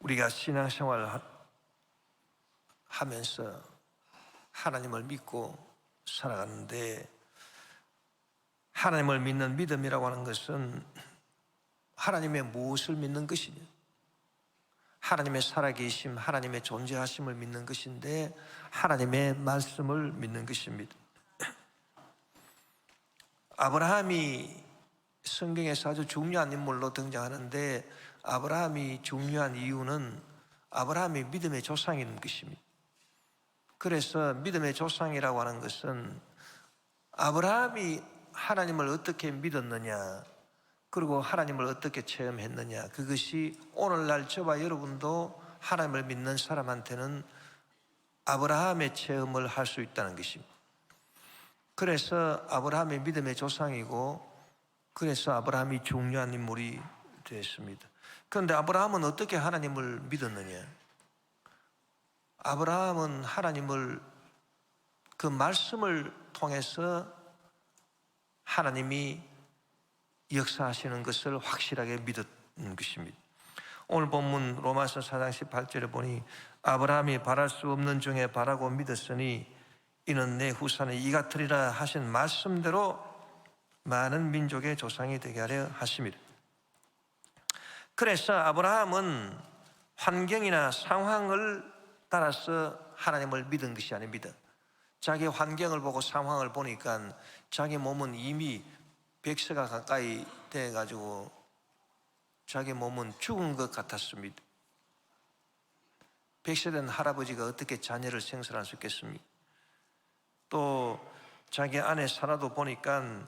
우리가 신앙생활을 하면서 하나님을 믿고 살아가는데, 하나님을 믿는 믿음이라고 하는 것은 하나님의 무엇을 믿는 것이냐? 하나님의 살아계심, 하나님의 존재하심을 믿는 것인데, 하나님의 말씀을 믿는 것입니다. 아브라함이 성경에서 아주 중요한 인물로 등장하는데, 아브라함이 중요한 이유는 아브라함이 믿음의 조상인 것입니다. 그래서 믿음의 조상이라고 하는 것은 아브라함이 하나님을 어떻게 믿었느냐, 그리고 하나님을 어떻게 체험했느냐, 그것이 오늘날 저와 여러분도 하나님을 믿는 사람한테는 아브라함의 체험을 할 수 있다는 것입니다. 그래서 아브라함이 믿음의 조상이고, 그래서 아브라함이 중요한 인물이 되었습니다. 그런데 아브라함은 어떻게 하나님을 믿었느냐? 아브라함은 하나님을, 그 말씀을 통해서 하나님이 역사하시는 것을 확실하게 믿었는 것입니다. 오늘 본문 로마서 4장 18절에 보니, 아브라함이 바랄 수 없는 중에 바라고 믿었으니 이는 내 후손이 이 같으리라 하신 말씀대로 많은 민족의 조상이 되게 하려 하심이라. 그래서 아브라함은 환경이나 상황을 따라서 하나님을 믿은 것이 아닙니다. 자기 환경을 보고 상황을 보니까 자기 몸은 이미 100세가 가까이 돼가지고 자기 몸은 죽은 것 같았습니다. 100세 된 할아버지가 어떻게 자녀를 생산할 수 있겠습니까? 또 자기 아내 사라도 보니까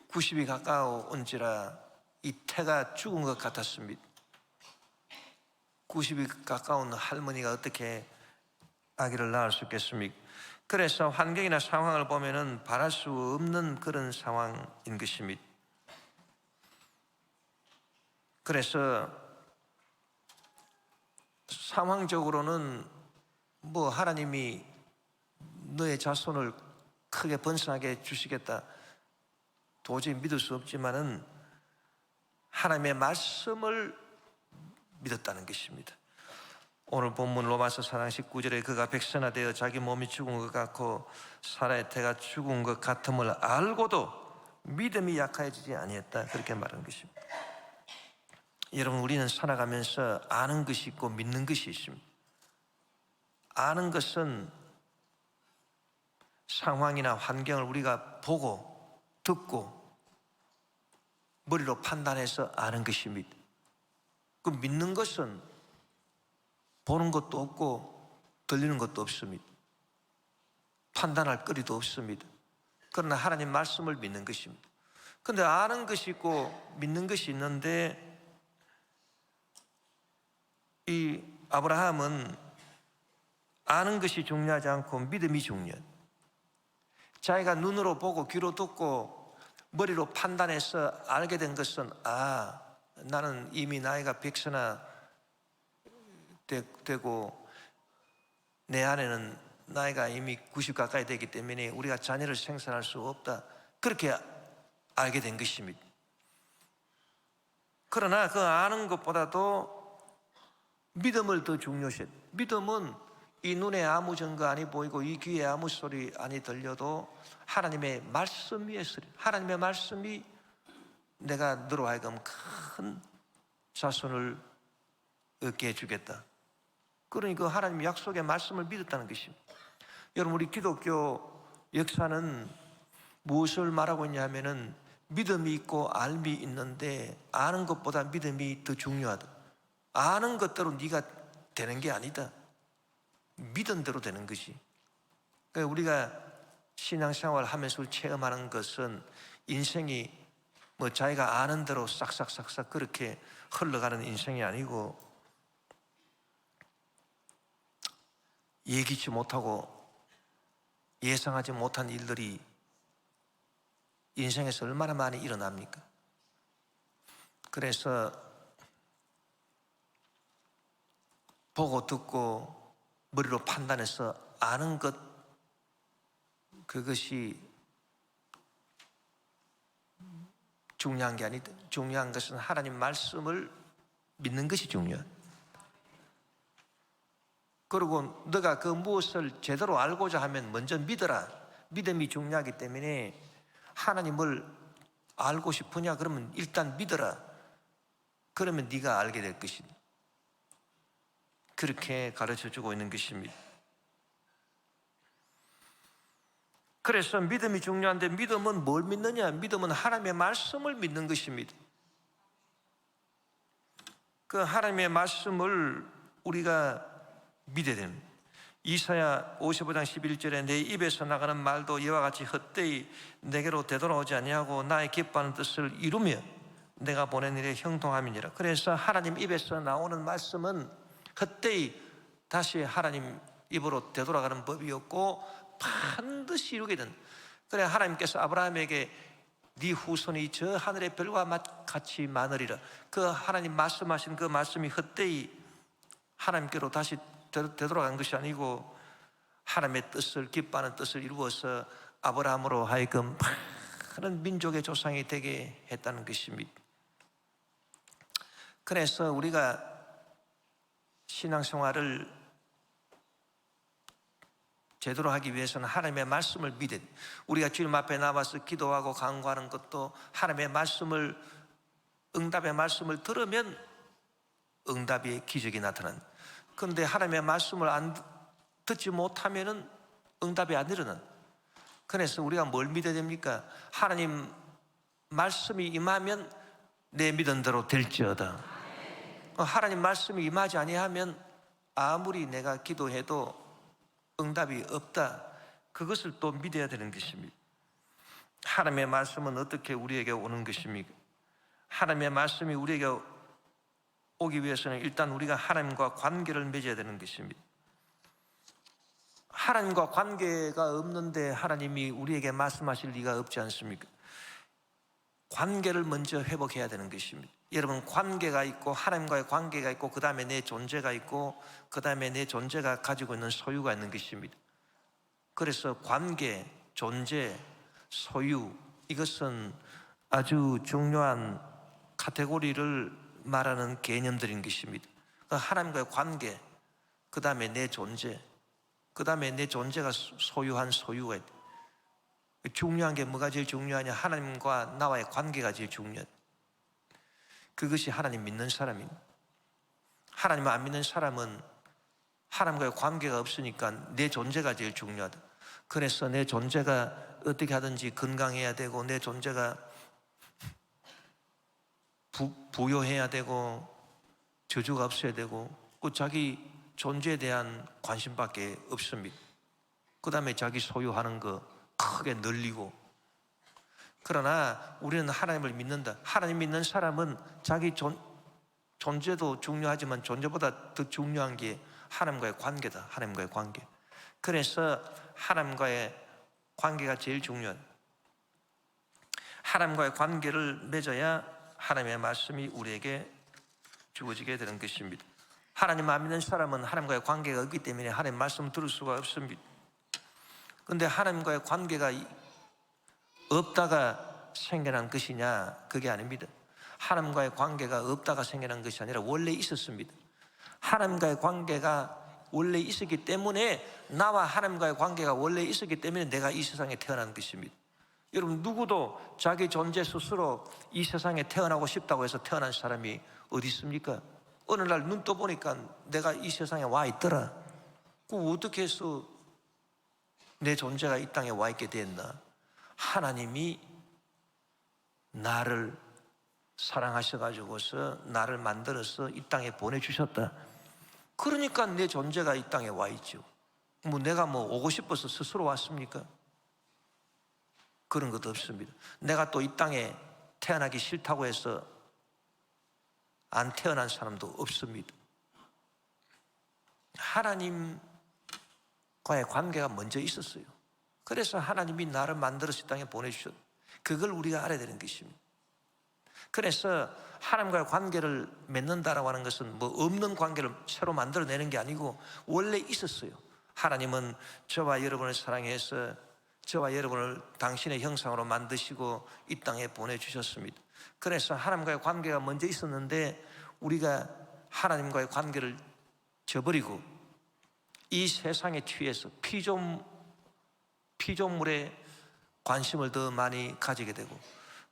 90이 가까운지라 이 태가 죽은 것 같았습니다. 90이 가까운 할머니가 어떻게 아기를 낳을 수 있겠습니까? 그래서 환경이나 상황을 보면은 바랄 수 없는 그런 상황인 것입니다. 그래서 상황적으로는 뭐 하나님이 너의 자손을 크게 번성하게 해주시겠다, 도저히 믿을 수 없지만은 하나님의 말씀을 믿었다는 것입니다. 오늘 본문 로마서 4장 19절에 그가 백선화되어 자기 몸이 죽은 것 같고 사라의 태가 죽은 것 같음을 알고도 믿음이 약해지지 아니했다, 그렇게 말하는 것입니다. 여러분, 우리는 살아가면서 아는 것이 있고 믿는 것이 있습니다. 아는 것은 상황이나 환경을 우리가 보고 듣고 머리로 판단해서 아는 것입니다. 그 믿는 것은 보는 것도 없고 들리는 것도 없습니다. 판단할 거리도 없습니다. 그러나 하나님 말씀을 믿는 것입니다. 그런데 아는 것이 있고 믿는 것이 있는데, 이 아브라함은 아는 것이 중요하지 않고 믿음이 중요해요. 자기가 눈으로 보고 귀로 듣고 머리로 판단해서 알게 된 것은, 나는 이미 나이가 100세나 되고 내 아내는 나이가 이미 90 가까이 되기 때문에 우리가 자녀를 생산할 수 없다, 그렇게 알게 된 것입니다. 그러나 그 아는 것보다도 믿음을 더 중요시해요. 믿음은 이 눈에 아무 증거 아니 보이고 이 귀에 아무 소리 아니 들려도 하나님의 말씀 위에 서리, 하나님의 말씀이 내가 너로 하여금 큰 자손을 얻게 해주겠다, 그러니 그 하나님 약속의 말씀을 믿었다는 것입니다. 여러분, 우리 기독교 역사는 무엇을 말하고 있냐면은 믿음이 있고 알미 있는데 아는 것보다 믿음이 더 중요하다. 아는 것대로 네가 되는 게 아니다, 믿은 대로 되는 것이. 그러니까 우리가 신앙생활 하면서 체험하는 것은 인생이 뭐 자기가 아는 대로 싹싹싹싹 그렇게 흘러가는 인생이 아니고, 예기치 못하고 예상하지 못한 일들이 인생에서 얼마나 많이 일어납니까? 그래서 보고 듣고 머리로 판단해서 아는 것, 그것이 중요한 게 아니다. 중요한 것은 하나님 말씀을 믿는 것이 중요해. 그리고 너가 그 무엇을 제대로 알고자 하면 먼저 믿어라. 믿음이 중요하기 때문에 하나님을 알고 싶으냐? 그러면 일단 믿어라. 그러면 네가 알게 될 것이다. 그렇게 가르쳐주고 있는 것입니다. 그래서 믿음이 중요한데, 믿음은 뭘 믿느냐? 믿음은 하나님의 말씀을 믿는 것입니다. 그 하나님의 말씀을 우리가 믿어야 됩니다. 이사야 55장 11절에 내 입에서 나가는 말도 이와 같이 헛되이 내게로 되돌아오지 아니하고 나의 기뻐하는 뜻을 이루며 내가 보낸 일에 형통함이니라. 그래서 하나님 입에서 나오는 말씀은 헛되이 다시 하나님 입으로 되돌아가는 법이 없고 반드시 이루게 된. 그래 하나님께서 아브라함에게 네 후손이 저 하늘의 별과 같이 많으리라. 그 하나님 말씀하신 그 말씀이 헛되이 하나님께로 다시 되돌아간 것이 아니고 하나님의 뜻을, 기뻐하는 뜻을 이루어서 아브라함으로 하여금 많은 민족의 조상이 되게 했다는 것입니다. 그래서 우리가 신앙생활을 제대로 하기 위해서는 하나님의 말씀을 믿어야 돼. 우리가 주님 앞에 나와서 기도하고 간구하는 것도 하나님의 말씀을, 응답의 말씀을 들으면 응답의 기적이 나타난다. 그런데 하나님의 말씀을 듣지 못하면 응답이 안 일어난다. 그래서 우리가 뭘 믿어야 됩니까? 하나님 말씀이 임하면 내 믿은 대로 될지어다. 하나님 말씀이 임하지 아니하면 아무리 내가 기도해도 응답이 없다. 그것을 또 믿어야 되는 것입니다. 하나님의 말씀은 어떻게 우리에게 오는 것입니까? 하나님의 말씀이 우리에게 오기 위해서는 일단 우리가 하나님과 관계를 맺어야 되는 것입니다. 하나님과 관계가 없는데 하나님이 우리에게 말씀하실 리가 없지 않습니까? 관계를 먼저 회복해야 되는 것입니다. 여러분, 관계가 있고 하나님과의 관계가 있고 그 다음에 내 존재가 있고 그 다음에 내 존재가 가지고 있는 소유가 있는 것입니다. 그래서 관계, 존재, 소유, 이것은 아주 중요한 카테고리를 말하는 개념들인 것입니다. 하나님과의 관계, 그 다음에 내 존재, 그 다음에 내 존재가 소유한 소유가 있다. 중요한 게 뭐가 제일 중요하냐? 하나님과 나와의 관계가 제일 중요하다. 그것이 하나님 믿는 사람입니다. 하나님을 안 믿는 사람은 하나님과의 관계가 없으니까 내 존재가 제일 중요하다. 그래서 내 존재가 어떻게 하든지 건강해야 되고 내 존재가 부요해야 되고 저주가 없어야 되고 그 자기 존재에 대한 관심밖에 없습니다. 그 다음에 자기 소유하는 거 크게 늘리고. 그러나 우리는 하나님을 믿는다. 하나님 믿는 사람은 자기 존재도 중요하지만 존재보다 더 중요한 게 하나님과의 관계다. 하나님과의 관계. 그래서 하나님과의 관계가 제일 중요한. 하나님과의 관계를 맺어야 하나님의 말씀이 우리에게 주어지게 되는 것입니다. 하나님 안 믿는 사람은 하나님과의 관계가 없기 때문에 하나님 말씀을 들을 수가 없습니다. 그런데 하나님과의 관계가 없다가 생겨난 것이냐? 그게 아닙니다. 하나님과의 관계가 없다가 생겨난 것이 아니라 원래 있었습니다. 하나님과의 관계가 원래 있었기 때문에, 나와 하나님과의 관계가 원래 있었기 때문에 내가 이 세상에 태어난 것입니다. 여러분, 누구도 자기 존재 스스로 이 세상에 태어나고 싶다고 해서 태어난 사람이 어디 있습니까? 어느 날 눈 떠보니까 내가 이 세상에 와 있더라. 그 어떻게 해서 내 존재가 이 땅에 와 있게 됐나? 하나님이 나를 사랑하셔가지고서 나를 만들어서 이 땅에 보내주셨다. 그러니까 내 존재가 이 땅에 와 있죠. 내가 오고 싶어서 스스로 왔습니까? 그런 것도 없습니다. 내가 또 이 땅에 태어나기 싫다고 해서 안 태어난 사람도 없습니다. 하나님과의 관계가 먼저 있었어요. 그래서 하나님이 나를 만들어서 이 땅에 보내주셨다. 그걸 우리가 알아야 되는 것입니다. 그래서 하나님과의 관계를 맺는다라고 하는 것은 없는 관계를 새로 만들어내는 게 아니고 원래 있었어요. 하나님은 저와 여러분을 사랑해서 저와 여러분을 당신의 형상으로 만드시고 이 땅에 보내주셨습니다. 그래서 하나님과의 관계가 먼저 있었는데 우리가 하나님과의 관계를 저버리고 이 세상에 취해서 피조물에 관심을 더 많이 가지게 되고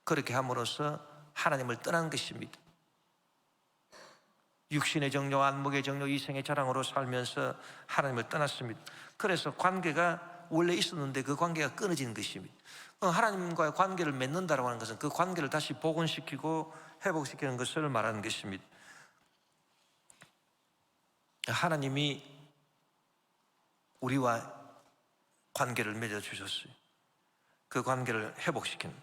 그렇게 함으로써 하나님을 떠난 것입니다. 육신의 정욕, 안목의 정욕, 이생의 자랑으로 살면서 하나님을 떠났습니다. 그래서 관계가 원래 있었는데 그 관계가 끊어지는 것입니다. 하나님과의 관계를 맺는다고 하는 것은 그 관계를 다시 복원시키고 회복시키는 것을 말하는 것입니다. 하나님이 우리와 관계를 맺어주셨어요. 그 관계를 회복시키는,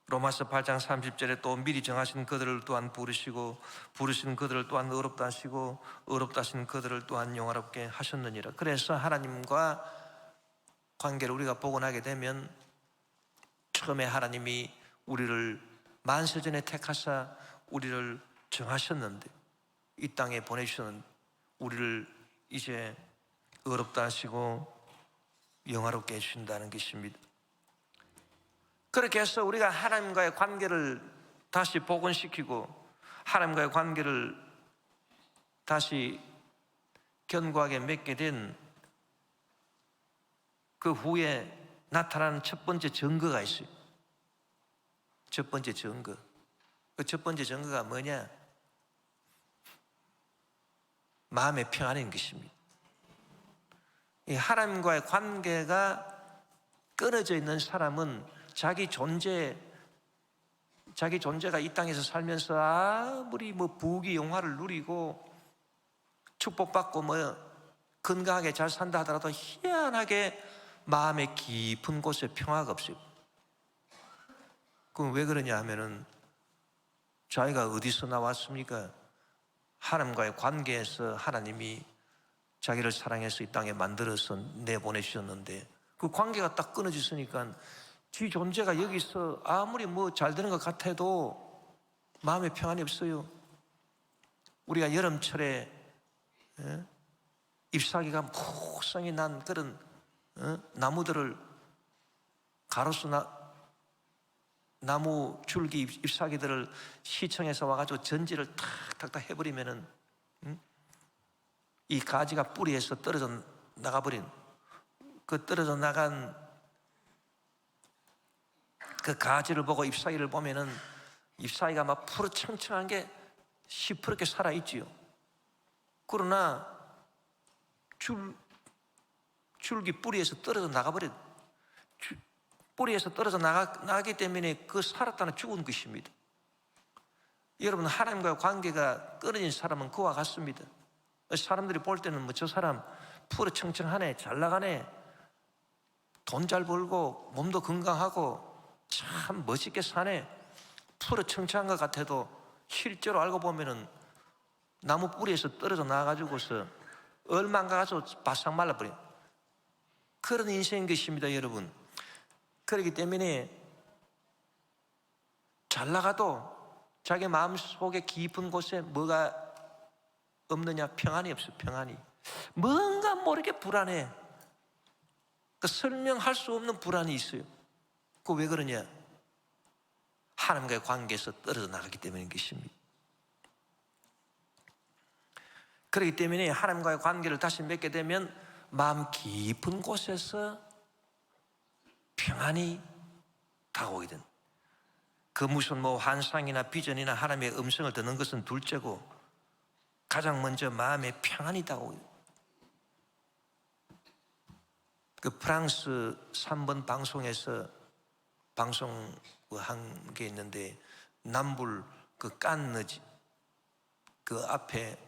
로마서 8장 30절에 또 미리 정하신 그들을 또한 부르시고 부르신 그들을 또한 의롭다 하시고 의롭다 하신 그들을 또한 영화롭게 하셨느니라. 그래서 하나님과 관계를 우리가 복원하게 되면 처음에 하나님이 우리를 만세전에 택하사 우리를 정하셨는데 이 땅에 보내주셨는데 우리를 이제 의롭다 하시고 영화롭게 해주신다는 것입니다. 그렇게 해서 우리가 하나님과의 관계를 다시 복원시키고 하나님과의 관계를 다시 견고하게 맺게 된 그 후에 나타나는 첫 번째 증거가 있어요. 첫 번째 증거. 그 첫 번째 증거가 뭐냐? 마음의 평안인 것입니다. 이 하나님과의 관계가 끊어져 있는 사람은 자기 존재가 이 땅에서 살면서 아무리 부귀 영화를 누리고 축복받고 건강하게 잘 산다 하더라도 희한하게 마음의 깊은 곳에 평화가 없어요. 그럼 왜 그러냐 하면은 자기가 어디서 나왔습니까? 하나님과의 관계에서 하나님이 자기를 사랑해서 이 땅에 만들어서 내보내주셨는데 그 관계가 딱 끊어졌으니까 지 존재가 여기서 아무리 잘 되는 것 같아도 마음에 평안이 없어요. 우리가 여름철에 잎사귀가 푹성이 난 그런 나무들을 가로수 나무 줄기 잎사귀들을 시청에서 와가지고 전지를 탁탁탁 해버리면은 이 가지가 뿌리에서 떨어져 나가버린 그 떨어져 나간 그 가지를 보고 잎사귀를 보면은 잎사귀가 막 푸르청청한 게 시퍼렇게 살아있지요. 그러나 줄기 뿌리에서 떨어져 나가버린 뿌리에서 떨어져 나가기 때문에 그 살았다는 죽은 것입니다. 여러분 하나님과의 관계가 끊어진 사람은 그와 같습니다. 사람들이 볼 때는 저 사람 푸르청청하네, 잘 나가네, 돈 잘 벌고 몸도 건강하고 참 멋있게 사네, 푸르청청한 것 같아도 실제로 알고 보면은 나무 뿌리에서 떨어져 나가지고서 얼마 안 가서 바싹 말라버려. 그런 인생인 것입니다, 여러분. 그렇기 때문에 잘 나가도 자기 마음속에 깊은 곳에 뭐가 없느냐? 평안이 없어요. 평안이. 뭔가 모르게 불안해. 설명할 수 없는 불안이 있어요. 그거 왜 그러냐? 하나님과의 관계에서 떨어져 나가기 때문인 것입니다. 그렇기 때문에 하나님과의 관계를 다시 맺게 되면 마음 깊은 곳에서 평안이 다가오게 된. 그 무슨 환상이나 비전이나 하나님의 음성을 듣는 것은 둘째고 가장 먼저 마음의 평안이 다가오게 된. 그 프랑스 3번 방송에서 방송한 게 있는데 남불 그 깐느지 그 앞에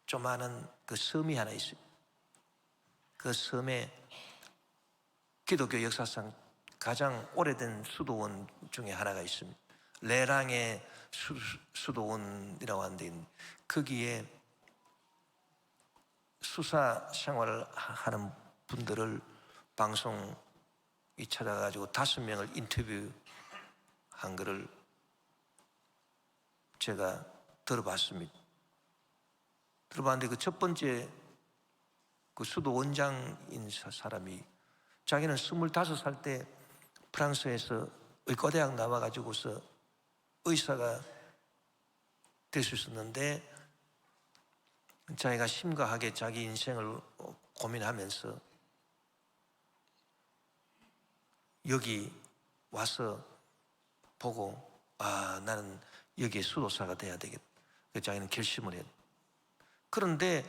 조그마한 그 섬이 하나 있어요. 그 섬에 기독교 역사상 가장 오래된 수도원 중에 하나가 있습니다. 레랑의 수도원이라고 하는데 거기에 수사 생활을 하는 분들을 방송이 찾아가지고 5명을 인터뷰한 것을 제가 들어봤습니다. 들어봤는데 그 첫 번째 그 수도 원장인 사람이 자기는 25살 때 프랑스에서 의과대학 나와가지고서 의사가 될 수 있었는데 자기가 심각하게 자기 인생을 고민하면서 여기 와서 보고 나는 여기에 수도사가 돼야 되겠다. 자기는 결심을 했다. 그런데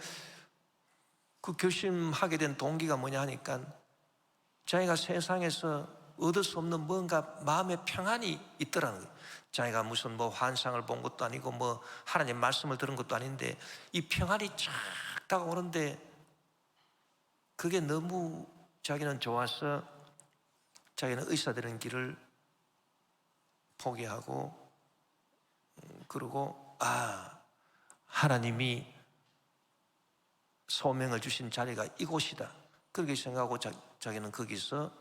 그 결심하게 된 동기가 뭐냐 하니까 자기가 세상에서 얻을 수 없는 뭔가 마음의 평안이 있더라는 거예요. 자기가 무슨 뭐 환상을 본 것도 아니고 뭐 하나님 말씀을 들은 것도 아닌데 이 평안이 쫙 다가오는데 그게 너무 자기는 좋아서 자기는 의사 되는 길을 포기하고 그러고 하나님이 소명을 주신 자리가 이곳이다 그렇게 생각하고 자기는 거기서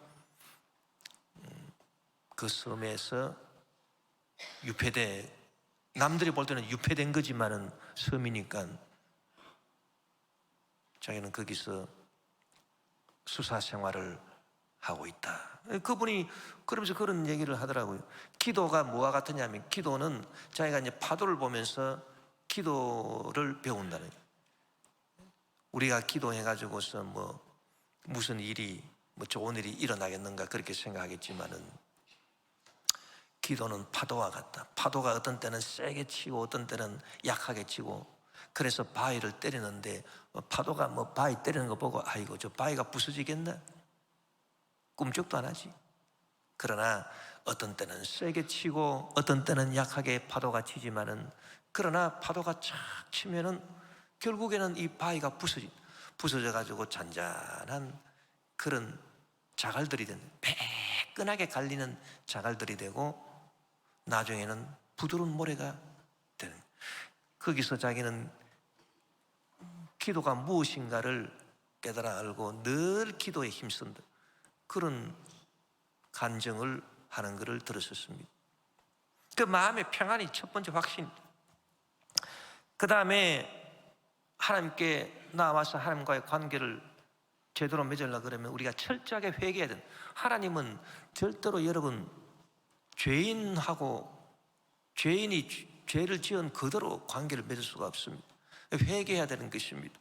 그 섬에서 유폐돼, 남들이 볼 때는 유폐된 거지만은 섬이니까 자기는 거기서 수사 생활을 하고 있다. 그분이 그러면서 그런 얘기를 하더라고요. 기도가 뭐와 같으냐면 기도는 자기가 이제 파도를 보면서 기도를 배운다는 거예요. 우리가 기도해가지고서 뭐 무슨 일이 뭐 좋은 일이 일어나겠는가 그렇게 생각하겠지만은 기도는 파도와 같다. 파도가 어떤 때는 세게 치고 어떤 때는 약하게 치고 그래서 바위를 때리는데 파도가 뭐 바위 때리는 거 보고 아이고 저 바위가 부서지겠나? 꿈쩍도 안 하지. 그러나 어떤 때는 세게 치고 어떤 때는 약하게 파도가 치지만은 그러나 파도가 착 치면은 결국에는 이 바위가 부서져 가지고 잔잔한 그런 자갈들이 되는, 매끈하게 갈리는 자갈들이 되고 나중에는 부드러운 모래가 되는. 거기서 자기는 기도가 무엇인가를 깨달아 알고 늘 기도에 힘쓴다 그런 간증을 하는 것을 들었었습니다. 그 마음의 평안이 첫 번째 확신. 그 다음에 하나님께 나와서 하나님과의 관계를 제대로 맺으려고 그러면 우리가 철저하게 회개해야 된다. 하나님은 절대로 여러분 죄인이 죄를 지은 그대로 관계를 맺을 수가 없습니다. 회개해야 되는 것입니다.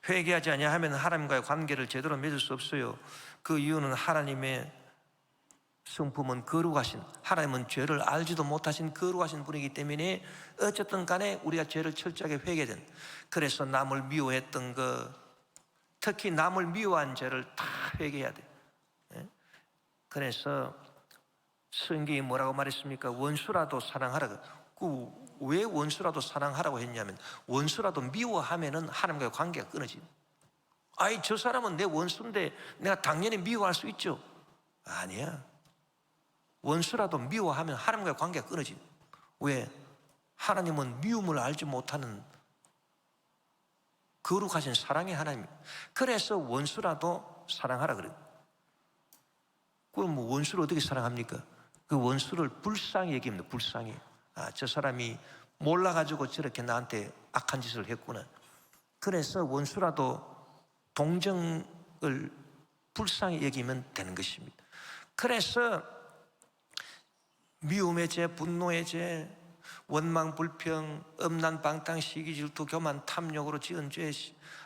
회개하지 아니하면 하나님과의 관계를 제대로 맺을 수 없어요. 그 이유는 하나님의 성품은 거룩하신, 하나님은 죄를 알지도 못하신 거룩하신 분이기 때문에 어쨌든 간에 우리가 죄를 철저하게 회개해야 된다. 그래서 남을 미워했던 거, 특히 남을 미워한 죄를 다 회개해야 돼. 그래서 성경이 뭐라고 말했습니까? 원수라도 사랑하라. 왜 원수라도 사랑하라고 했냐면 원수라도 미워하면은 하나님과의 관계가 끊어집니다. 저 사람은 내 원수인데 내가 당연히 미워할 수 있죠. 아니야. 원수라도 미워하면 하나님과의 관계가 끊어집니다. 왜? 하나님은 미움을 알지 못하는 거룩하신 사랑의 하나님입니다. 그래서 원수라도 사랑하라 그래요. 그럼 뭐 원수를 어떻게 사랑합니까? 그 원수를 불쌍히 여깁니다. 불쌍히. 저 사람이 몰라가지고 저렇게 나한테 악한 짓을 했구나. 그래서 원수라도 동정을 불쌍히 여기면 되는 것입니다. 그래서 미움의 죄, 분노의 죄, 원망, 불평, 음란, 방탕, 시기, 질투, 교만, 탐욕으로 지은 죄,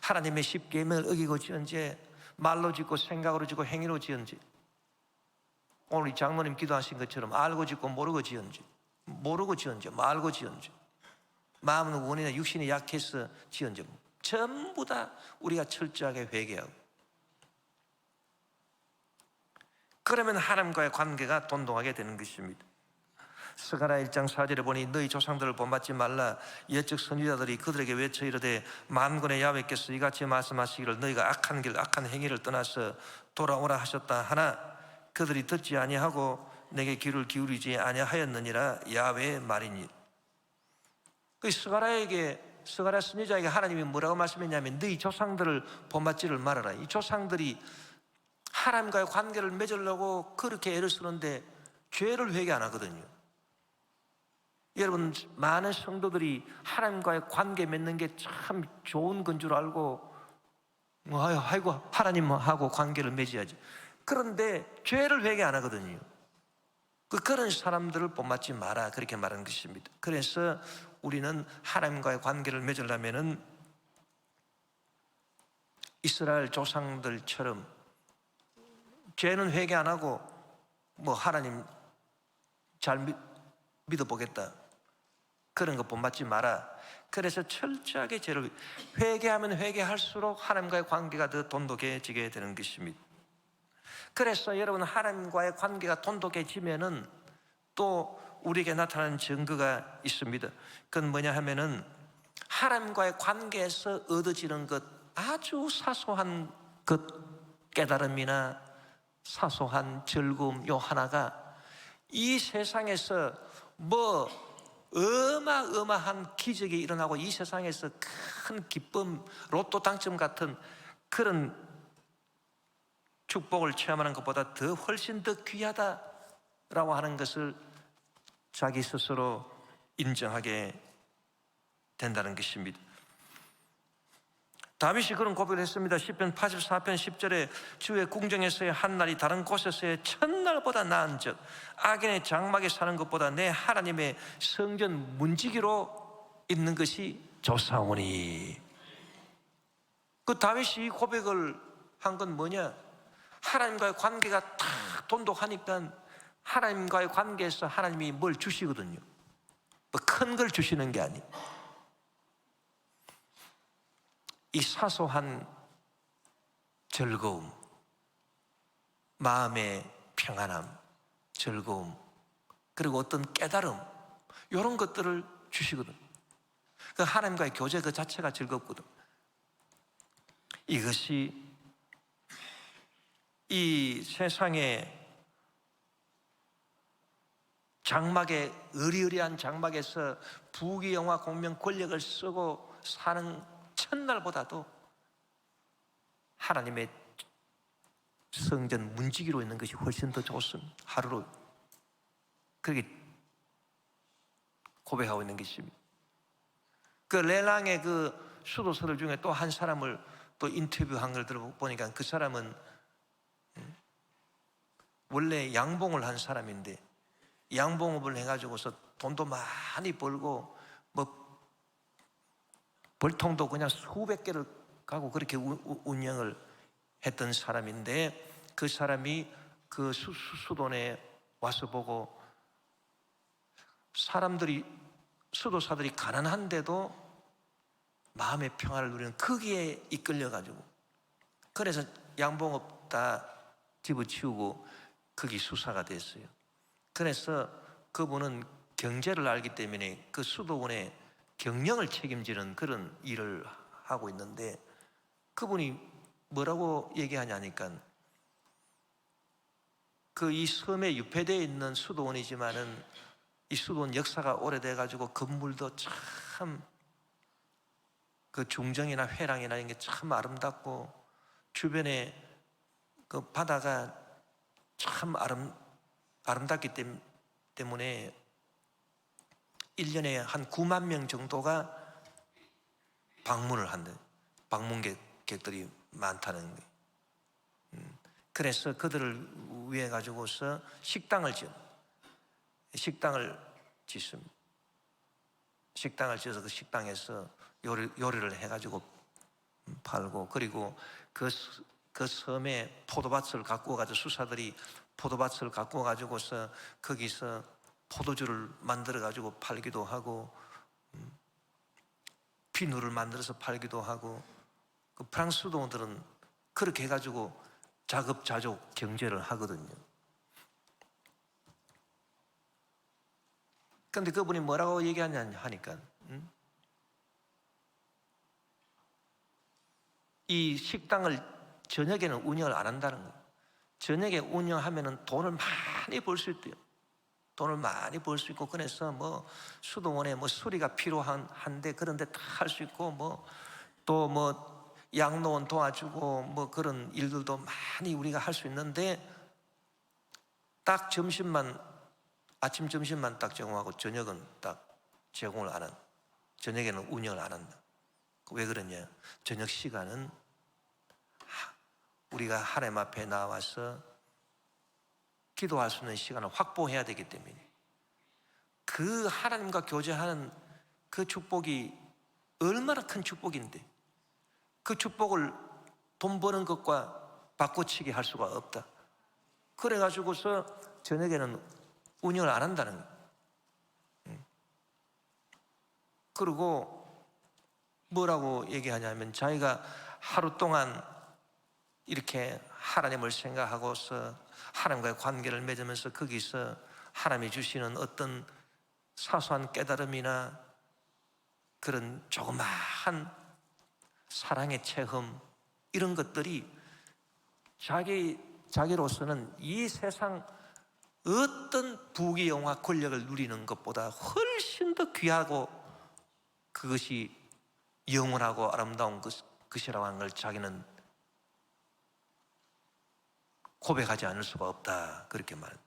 하나님의 십계명을 어기고 지은 죄, 말로 짓고 생각으로 짓고 행위로 지은 죄, 오늘 이 장로님 기도하신 것처럼 알고 짓고 모르고 지은 죄, 모르고 지은 죄, 말고 지은 죄, 마음은 원인에 육신이 약해서 지은 죄, 전부 다 우리가 철저하게 회개하고, 그러면 하나님과의 관계가 돈독하게 되는 것입니다. 스가랴 1장 4절에 보니 너희 조상들을 본받지 말라. 옛적 선지자들이 그들에게 외쳐 이르되 만군의 야훼께서 이같이 말씀하시기를 너희가 악한 길 악한 행위를 떠나서 돌아오라 하셨다 하나 그들이 듣지 아니하고 내게 귀를 기울이지 아니하였느니라. 야훼의 말이니. 그 스가랴 선지자에게 하나님이 뭐라고 말씀했냐면 너희 조상들을 본받지를 말아라. 이 조상들이 하나님과의 관계를 맺으려고 그렇게 애를 쓰는데 죄를 회개 안 하거든요. 여러분, 많은 성도들이 하나님과의 관계 맺는 게 참 좋은 건 줄 알고 아이고 하나님하고 관계를 맺어야지. 그런데 죄를 회개 안 하거든요. 그런 사람들을 본받지 마라 그렇게 말하는 것입니다. 그래서 우리는 하나님과의 관계를 맺으려면은 이스라엘 조상들처럼 죄는 회개 안 하고 뭐 하나님 잘 믿어보겠다, 그런 거 본받지 마라. 그래서 철저하게 죄를 회개하면 회개할수록 하나님과의 관계가 더 돈독해지게 되는 것입니다. 그래서 여러분, 하나님과의 관계가 돈독해지면은 또 우리에게 나타나는 증거가 있습니다. 그건 뭐냐 하면은 하나님과의 관계에서 얻어지는 것, 아주 사소한 것, 깨달음이나 사소한 즐거움, 요 하나가 이 세상에서 뭐 어마어마한 기적이 일어나고 이 세상에서 큰 기쁨, 로또 당첨 같은 그런 축복을 체험하는 것보다 더 훨씬 더 귀하다라고 하는 것을 자기 스스로 인정하게 된다는 것입니다. 다윗이 그런 고백을 했습니다. 시편 84편 10절에 주의 궁정에서의 한 날이 다른 곳에서의 천날보다 나은 즉 악인의 장막에 사는 것보다 내 하나님의 성전 문지기로 있는 것이 좋사오니. 그 다윗이 이 고백을 한 건 뭐냐? 하나님과의 관계가 탁 돈독하니까 하나님과의 관계에서 하나님이 뭘 주시거든요. 뭐 큰 걸 주시는 게 아니에요. 이 사소한 즐거움, 마음의 평안함, 즐거움, 그리고 어떤 깨달음, 이런 것들을 주시거든. 그 하나님과의 교제 그 자체가 즐겁거든. 이것이 이 세상의 장막에, 의리의리한 장막에서 부귀영화 공명 권력을 쓰고 사는 첫날보다도 하나님의 성전 문지기로 있는 것이 훨씬 더 좋습니다. 하루로 그렇게 고백하고 있는 것입니다. 그 레랑의 그 수도사들 중에 또 한 사람을 또 인터뷰한 걸 들어보니까 그 사람은 원래 양봉을 한 사람인데 양봉업을 해가지고서 돈도 많이 벌고 뭐 벌통도 그냥 수백 개를 가고 그렇게 운영을 했던 사람인데, 그 사람이 그 수도원에 와서 보고 사람들이, 수도사들이 가난한데도 마음의 평화를 누리는 거기에 이끌려가지고, 그래서 양봉업 다 집어치우고 거기 수사가 됐어요. 그래서 그분은 경제를 알기 때문에 그 수도원의 경영을 책임지는 그런 일을 하고 있는데, 그분이 뭐라고 얘기하냐니까, 그 이 섬에 유폐되어 있는 수도원이지만은 이 수도원 역사가 오래돼 가지고 건물도 참 그 중정이나 회랑이나 이런 게 참 아름답고 주변에 그 바다가 참 아름답기 때문에 1년에 한 9만 명 정도가 방문을 한대. 방문객들이 많다는 거예요. 그래서 그들을 위해 가지고서 식당을 짓습니다. 식당을 지어서 그 식당에서 요리를 해가지고 팔고, 그리고 그 섬에 포도밭을 갖고 가지고 수사들이 포도밭을 갖고 가지고서 거기서 포도주를 만들어 가지고 팔기도 하고, 비누를 만들어서 팔기도 하고, 그 프랑스 수도원들은 그렇게 해가지고 자급자족 경제를 하거든요. 그런데 그분이 뭐라고 얘기하냐 하니까, 이 식당을 저녁에는 운영을 안 한다는 거예요. 저녁에 운영하면은 돈을 많이 벌 수 있대요. 돈을 많이 벌 수 있고, 그래서 뭐 수도원에 뭐 수리가 필요한데 그런데 다 할 수 있고, 뭐 또 뭐 양로원 도와주고 뭐 그런 일들도 많이 우리가 할 수 있는데, 딱 아침 점심만 딱 제공하고 저녁은 딱 제공을 안 한다. 저녁에는 운영을 안 한다. 왜 그러냐? 저녁 시간은 우리가 하나님 앞에 나와서 기도할 수 있는 시간을 확보해야 되기 때문에, 그 하나님과 교제하는 그 축복이 얼마나 큰 축복인데, 그 축복을 돈 버는 것과 바꿔치기 할 수가 없다. 그래가지고서 저녁에는 운영을 안 한다는 거예요. 그리고 뭐라고 얘기하냐면 자기가 하루 동안 이렇게 하나님을 생각하고서 하나님과의 관계를 맺으면서 거기서 하나님이 주시는 어떤 사소한 깨달음이나 그런 조그마한 사랑의 체험, 이런 것들이 자기로서는 이 세상 어떤 부귀영화 권력을 누리는 것보다 훨씬 더 귀하고 그것이 영원하고 아름다운 것이라고 하는 걸 자기는 고백하지 않을 수가 없다, 그렇게 말합니다.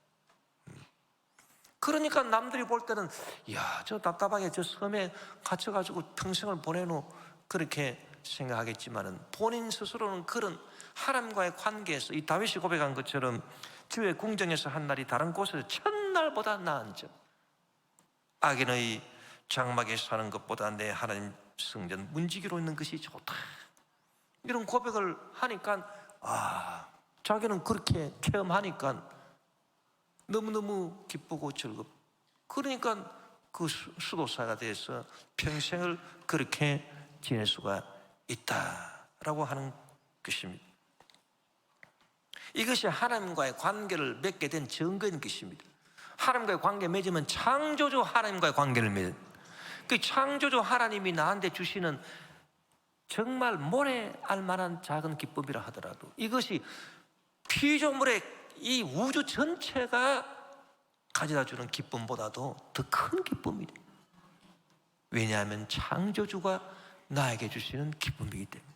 그러니까 남들이 볼 때는 야, 저 답답하게 저 섬에 갇혀가지고 평생을 보내노, 그렇게 생각하겠지만은 본인 스스로는 그런 하나님과의 관계에서 이 다윗이 고백한 것처럼 주의 궁정에서 한 날이 다른 곳에서 첫날보다 나은 점, 악인의 장막에 사는 것보다 내 하나님 성전 문지기로 있는 것이 좋다, 이런 고백을 하니까 자기는 그렇게 체험하니까 너무너무 기쁘고 즐겁고, 그러니까 그 수도사가 돼서 평생을 그렇게 지낼 수가 있다라고 하는 것입니다. 이것이 하나님과의 관계를 맺게 된 증거인 것입니다. 하나님과의 관계 맺으면 창조주 하나님과의 관계를 맺어요. 그 창조주 하나님이 나한테 주시는 정말 모래 알만한 작은 기쁨이라 하더라도 이것이 피조물의 이 우주 전체가 가져다 주는 기쁨보다도 더 큰 기쁨이 돼요. 왜냐하면 창조주가 나에게 주시는 기쁨이기 때문에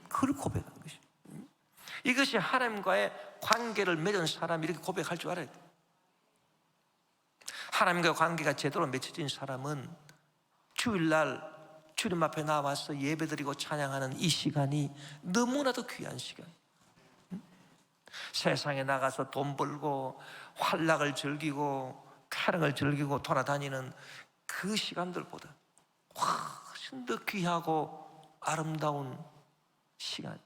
그걸 고백한 것입니다. 이것이 하나님과의 관계를 맺은 사람이 이렇게 고백할 줄 알아야 돼요. 하나님과 관계가 제대로 맺혀진 사람은 주일날 주님 앞에 나와서 예배드리고 찬양하는 이 시간이 너무나도 귀한 시간. 세상에 나가서 돈 벌고 활락을 즐기고 쾌락을 즐기고 돌아다니는 그 시간들보다 훨씬 더 귀하고 아름다운 시간,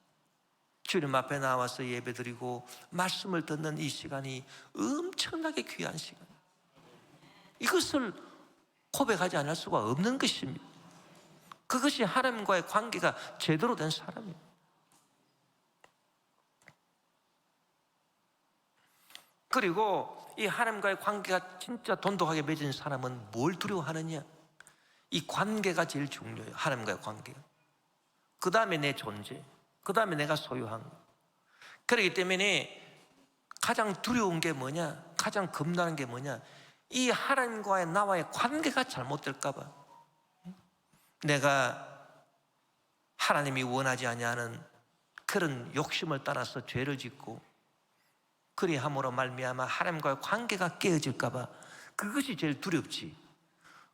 주님 앞에 나와서 예배드리고 말씀을 듣는 이 시간이 엄청나게 귀한 시간, 이것을 고백하지 않을 수가 없는 것입니다. 그것이 하나님과의 관계가 제대로 된 사람이에요. 그리고 이 하나님과의 관계가 진짜 돈독하게 맺은 사람은 뭘 두려워하느냐? 이 관계가 제일 중요해요. 하나님과의 관계가. 그 다음에 내 존재, 그 다음에 내가 소유한 것. 그렇기 때문에 가장 두려운 게 뭐냐? 가장 겁나는 게 뭐냐? 이 하나님과의 나와의 관계가 잘못될까 봐. 내가 하나님이 원하지 아니하는 그런 욕심을 따라서 죄를 짓고 그리함으로 말미암아 하나님과의 관계가 깨어질까 봐, 그것이 제일 두렵지.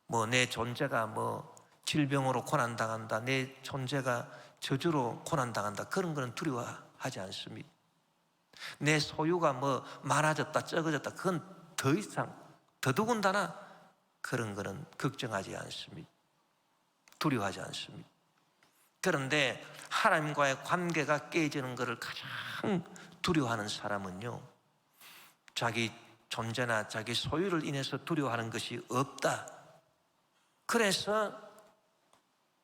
뭐 내 존재가 뭐 질병으로 고난당한다, 내 존재가 저주로 고난당한다, 그런 거는 두려워하지 않습니다. 내 소유가 뭐 많아졌다 적어졌다, 그건 더 이상 더더군다나 그런 거는 걱정하지 않습니다. 두려워하지 않습니다. 그런데 하나님과의 관계가 깨지는 것을 가장 두려워하는 사람은요, 자기 존재나 자기 소유를 인해서 두려워하는 것이 없다. 그래서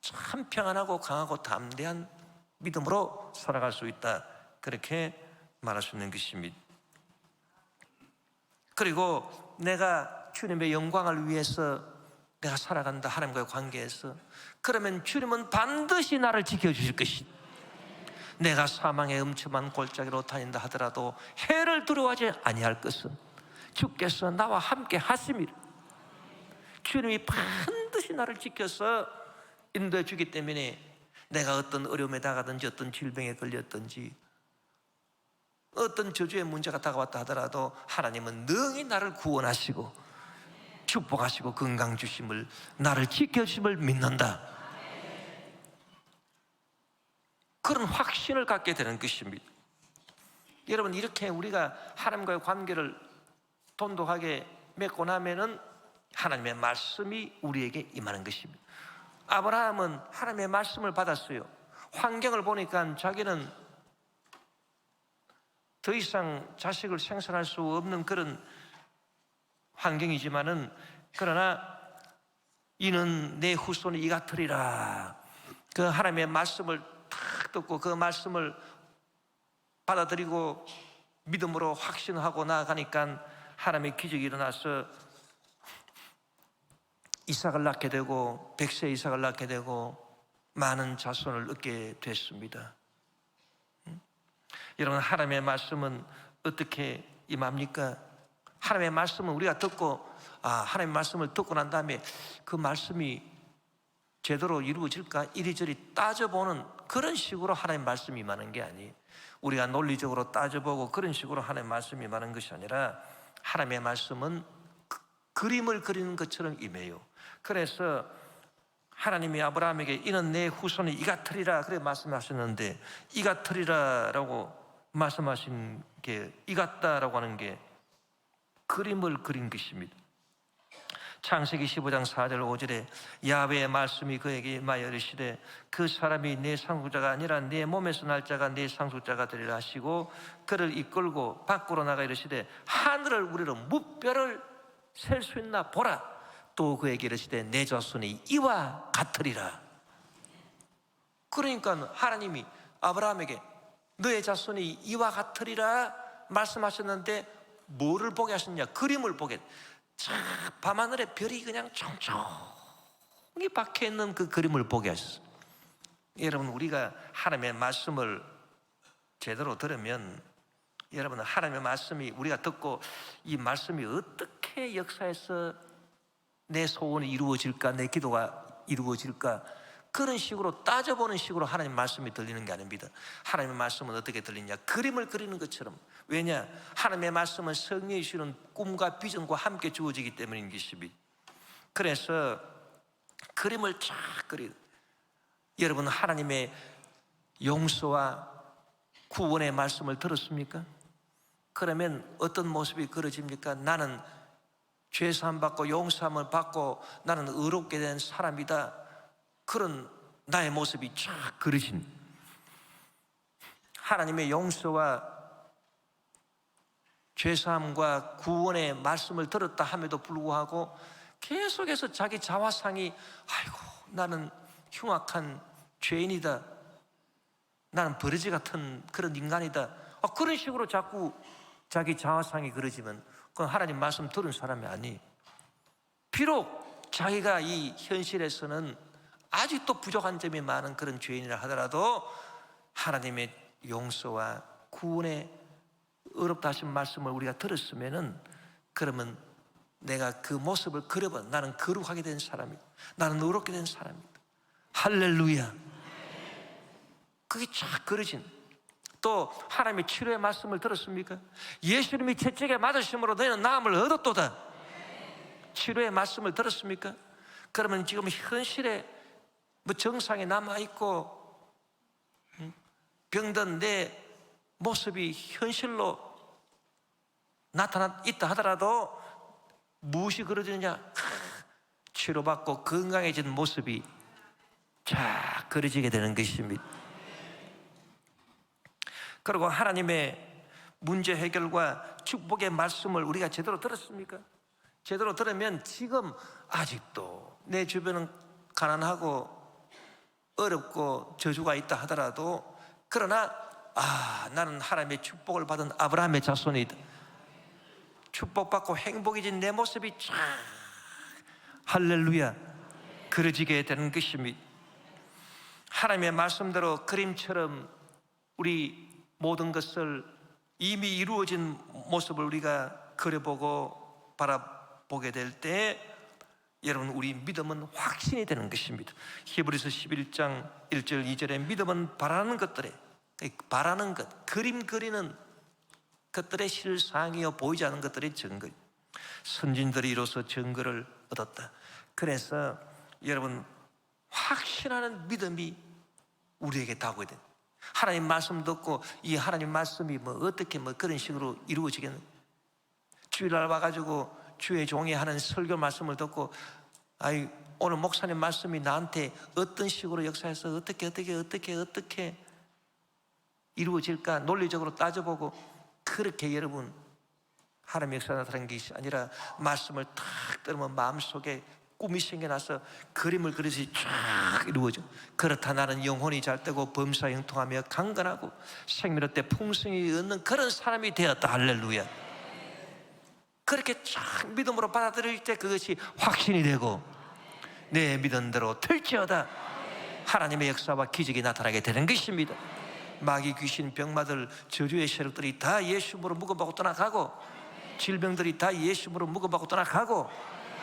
참 평안하고 강하고 담대한 믿음으로 살아갈 수 있다, 그렇게 말할 수 있는 것입니다. 그리고 내가 주님의 영광을 위해서 내가 살아간다, 하나님과의 관계에서, 그러면 주님은 반드시 나를 지켜주실 것이다. 내가 사망의 음침한 골짜기로 다닌다 하더라도 해를 두려워하지 아니할 것은 주께서 나와 함께 하심이라. 주님이 반드시 나를 지켜서 인도해 주기 때문에 내가 어떤 어려움에 다가든지 어떤 질병에 걸렸든지 어떤 저주의 문제가 다가왔다 하더라도 하나님은 능히 나를 구원하시고 축복하시고 건강 주심을, 나를 지켜주심을 믿는다. 그런 확신을 갖게 되는 것입니다. 여러분, 이렇게 우리가 하나님과의 관계를 돈독하게 맺고 나면은 하나님의 말씀이 우리에게 임하는 것입니다. 아브라함은 하나님의 말씀을 받았어요. 환경을 보니까 자기는 더 이상 자식을 생산할 수 없는 그런 환경이지만은, 그러나 이는 내 후손이 이 같으리라. 그 하나님의 말씀을 탁 듣고 그 말씀을 받아들이고 믿음으로 확신하고 나아가니까 하나님의 기적이 일어나서 이삭을 낳게 되고, 100세 이삭을 낳게 되고 많은 자손을 얻게 됐습니다. 여러분, 하나님의 말씀은 어떻게 임합니까? 하나님의 말씀은 우리가 듣고, 하나님의 말씀을 듣고 난 다음에 그 말씀이 제대로 이루어질까 이리저리 따져보는 그런 식으로 하나님의 말씀이 임하는 게 아니에요. 우리가 논리적으로 따져보고 그런 식으로 하나님의 말씀이 임하는 것이 아니라, 하나님의 말씀은 그림을 그리는 것처럼 임해요. 그래서 하나님이 아브라함에게 이는 내 후손이 이 같으리라 그래 말씀하셨는데, 이 같으리라라고 말씀하신 게, 이 같다라고 하는 게 그림을 그린 것입니다. 창세기 15장 4절 5절에 야훼의 말씀이 그에게 임하여 이르시되 그 사람이 내 상속자가 아니라 내 몸에서 날 자가 내 상속자가 되리라 하시고, 그를 이끌고 밖으로 나가 이르시되 하늘을 우리로 무뼈를 셀 수 있나 보라. 또 그에게 이르시되 내 자손이 이와 같으리라. 그러니까 하나님이 아브라함에게 너의 자손이 이와 같으리라 말씀하셨는데, 뭐를 보게 하셨냐? 그림을 보게. 밤하늘에 별이 그냥 총총히 박혀있는 그 그림을 보게 하셨어요. 여러분, 우리가 하나님의 말씀을 제대로 들으면, 여러분, 하나님의 말씀이 우리가 듣고 이 말씀이 어떻게 역사해서 내 소원이 이루어질까, 내 기도가 이루어질까, 그런 식으로 따져보는 식으로 하나님 말씀이 들리는 게 아닙니다. 하나님의 말씀은 어떻게 들리냐? 그림을 그리는 것처럼. 왜냐? 하나님의 말씀은 성령이 주시는 꿈과 비전과 함께 주어지기 때문인 것입니다. 그래서 그림을 쫙 그리고, 여러분, 하나님의 용서와 구원의 말씀을 들었습니까? 그러면 어떤 모습이 그려집니까? 나는 죄사함 받고 용서함을 받고 나는 의롭게 된 사람이다. 그런 나의 모습이 쫙 그려진, 하나님의 용서와 죄사함과 구원의 말씀을 들었다 함에도 불구하고 계속해서 자기 자화상이, 아이고 나는 흉악한 죄인이다, 나는 버러지 같은 그런 인간이다, 그런 식으로 자꾸 자기 자화상이 그려지면 그건 하나님 말씀 들은 사람이 아니에요. 비록 자기가 이 현실에서는 아직도 부족한 점이 많은 그런 죄인이라 하더라도, 하나님의 용서와 구원의 어렵다 하신 말씀을 우리가 들었으면은, 그러면 내가 그 모습을 그려봐. 나는 거룩하게 된 사람이다, 나는 의롭게 된 사람이다. 할렐루야. 그게 쫙 그려진. 또 하나님의 치료의 말씀을 들었습니까? 예수님이 채찍에 맞으심으로 너희는 나음을 얻었도다. 치료의 말씀을 들었습니까? 그러면 지금 현실에 정상에 남아있고 병든 내 모습이 현실로 나타나 있다 하더라도 무엇이 그려지느냐? 치료받고 건강해진 모습이 쫙 그려지게 되는 것입니다. 그리고 하나님의 문제 해결과 축복의 말씀을 우리가 제대로 들었습니까? 제대로 들으면 지금 아직도 내 주변은 가난하고 어렵고 저주가 있다 하더라도, 그러나 나는 하나님의 축복을 받은 아브라함의 자손이다, 축복받고 행복해진 내 모습이 쫙, 할렐루야, 그려지게 되는 것입니다. 하나님의 말씀대로 그림처럼 우리 모든 것을 이미 이루어진 모습을 우리가 그려보고 바라보게 될 때, 여러분, 우리 믿음은 확신이 되는 것입니다. 히브리서 11장 1절 2절에 믿음은 바라는 것들에, 바라는 것, 그림 그리는 것들의 실상이요 보이지 않는 것들의 증거, 선진들이 이로써 증거를 얻었다. 그래서 여러분, 확신하는 믿음이 우리에게 다가오게 돼. 하나님 말씀 듣고 이 하나님 말씀이 어떻게 그런 식으로 이루어지겠는, 주일날 와가지고 주의 종이 하는 설교 말씀을 듣고, 오늘 목사님 말씀이 나한테 어떤 식으로 역사해서 어떻게 이루어질까 논리적으로 따져보고 그렇게 여러분 하나님의 역사 나타나는 것이 아니라 말씀을 탁 들으면 마음속에 꿈이 생겨나서 그림을 그리듯이 쫙 이루어져. 그렇다 나는 영혼이 잘되고 범사에 형통하며 강건하고 생명 얻되 풍성히 얻는 그런 사람이 되었다. 할렐루야. 그렇게 쫙 믿음으로 받아들일 때 그것이 확신이 되고 내 믿은 대로 될지어다 하나님의 역사와 기적이 나타나게 되는 것입니다. 마귀 귀신 병마들 저주의 세력들이 다 예수님으로 묶어받고 떠나가고 질병들이 다 예수님으로 묶어받고 떠나가고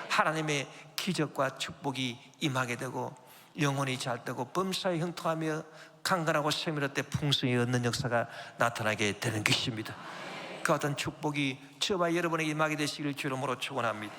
하나님의 기적과 축복이 임하게 되고 영혼이 잘되고 범사에 형통하며 강건하고 생명 얻되 풍성히 얻는 역사가 나타나게 되는 것입니다. 그 어떤 축복이 저와 여러분에게 임하게 되시길 주름으로 축원합니다.